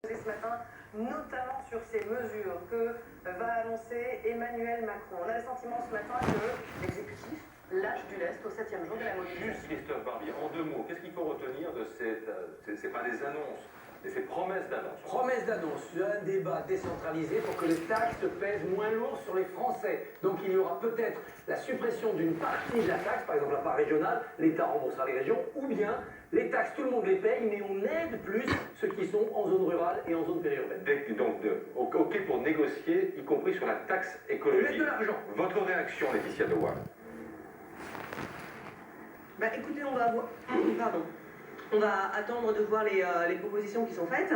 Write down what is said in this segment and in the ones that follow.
Ce matin, notamment sur ces mesures que va annoncer Emmanuel Macron. On a le sentiment ce matin que l'exécutif lâche du lest au 7e jour de la mobilisation. Juste Christophe Barbier, en deux mots, qu'est-ce qu'il faut retenir de c'est pas des annonces, mais ces promesses d'annonces? Promesse d'annonce, un débat décentralisé pour que les taxes pèsent moins lourd sur les Français. Donc il y aura peut-être la suppression d'une partie de la taxe, par exemple la part régionale, l'État remboursera les régions, ou bien les taxes, tout le monde les paye, mais on aide plus ceux qui sont en zone rurale et en zone périurbaine. Donc, ok pour négocier, y compris sur la taxe écologique. Mettre de l'argent. Votre réaction, Laetitia Dewaal? Bah, écoutez, on va voir. Pardon. On va attendre de voir les propositions qui sont faites,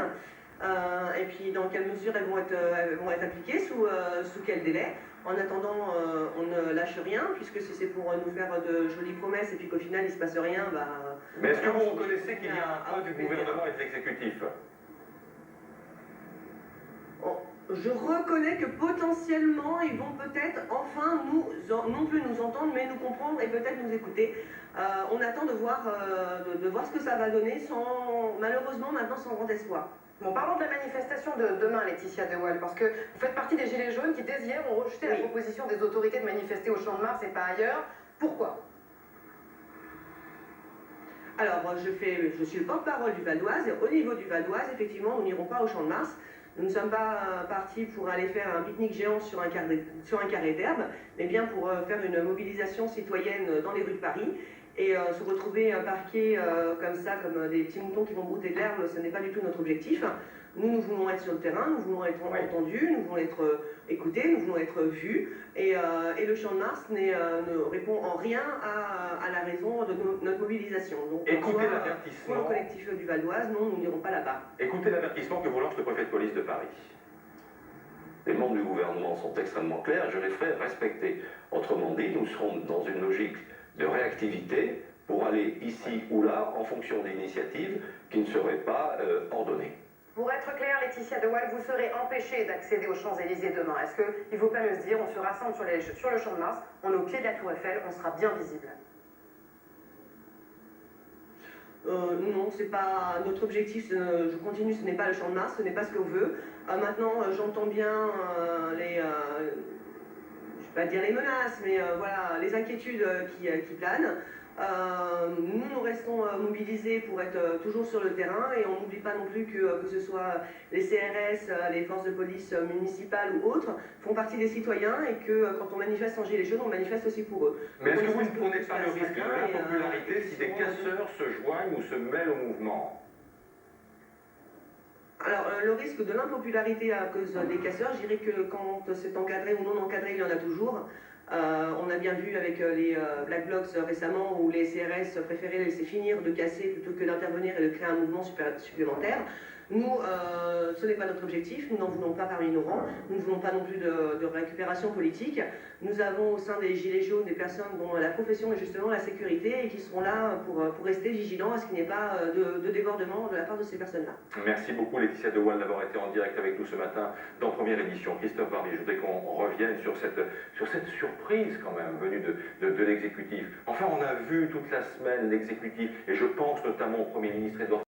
et puis dans quelle mesure elles vont être appliquées, sous quel délai. En attendant, on ne lâche rien, puisque si c'est pour nous faire de jolies promesses et puis qu'au final il ne se passe rien, bah... Mais est-ce que vous reconnaissez qu'il y a un peu du gouvernement et de l'exécutif? Je reconnais que potentiellement ils vont peut-être enfin non plus nous entendre, mais nous comprendre et peut-être nous écouter. On attend de voir ce que ça va donner, malheureusement maintenant sans grand espoir. Bon, parlons de la manifestation de demain, Laetitia Dewaal, parce que vous faites partie des Gilets jaunes qui, dès hier, ont rejeté la proposition des autorités de manifester au Champ de Mars et pas ailleurs. Pourquoi? Alors, je suis le porte-parole du Val d'Oise, et au niveau du Val d'Oise, effectivement, nous n'irons pas au Champ de Mars. Nous ne sommes pas partis pour aller faire un pique-nique géant sur un carré d'herbe, mais bien pour faire une mobilisation citoyenne dans les rues de Paris. Et se retrouver parqués comme ça, comme des petits moutons qui vont brouter de l'herbe, ce n'est pas du tout notre objectif. Nous voulons être sur le terrain, nous voulons être entendus, nous voulons être écoutés, nous voulons être vus. Et le Champ de Mars ne répond en rien à la raison de notre mobilisation. Donc, écoutez l'avertissement. Pour le collectif du Val d'Oise, non, nous n'irons pas là-bas. Écoutez l'avertissement que vous lance le préfet de police de Paris. Les membres du gouvernement sont extrêmement clairs, je les ferai respecter. Autrement dit, nous serons dans une logique de réactivité pour aller ici ou là en fonction d'initiatives qui ne seraient pas ordonnées. Pour être clair, Laetitia Dewaal, vous serez empêchée d'accéder aux Champs-Élysées demain. Est-ce qu'il ne faut pas me se dire, on se rassemble sur le Champ de Mars, on est au pied de la Tour Eiffel, on sera bien visible? Non, c'est pas notre objectif, je continue, ce n'est pas le Champ de Mars, ce n'est pas ce qu'on veut. Maintenant, j'entends bien je ne vais pas dire les menaces, mais voilà, les inquiétudes qui planent. Nous restons mobilisés pour être toujours sur le terrain et on n'oublie pas non plus que ce soit les CRS, les forces de police municipales ou autres, font partie des citoyens et que quand on manifeste en Gilets jaunes, on manifeste aussi pour eux. Mais est-ce que vous ne prenez pas le risque de l'impopularité si des casseurs se joignent ou se mêlent au mouvement? Alors, le risque de l'impopularité à cause des casseurs, je dirais que quand c'est encadré ou non encadré, il y en a toujours. On a bien vu avec les Black Blocs récemment où les CRS préféraient laisser finir de casser plutôt que d'intervenir et de créer un mouvement supplémentaire. Nous, ce n'est pas notre objectif, nous n'en voulons pas parmi nos rangs, nous ne voulons pas non plus de récupération politique. Nous avons au sein des Gilets jaunes des personnes dont la profession est justement la sécurité et qui seront là pour rester vigilants à ce qu'il n'y ait pas de débordement de la part de ces personnes-là. Merci beaucoup Laetitia Dewaal d'avoir été en direct avec nous ce matin dans Première Édition. Christophe Barbier, je voudrais qu'on revienne sur cette surprise quand même venue de l'exécutif. Enfin, on a vu toute la semaine l'exécutif, et je pense notamment au Premier ministre Edouard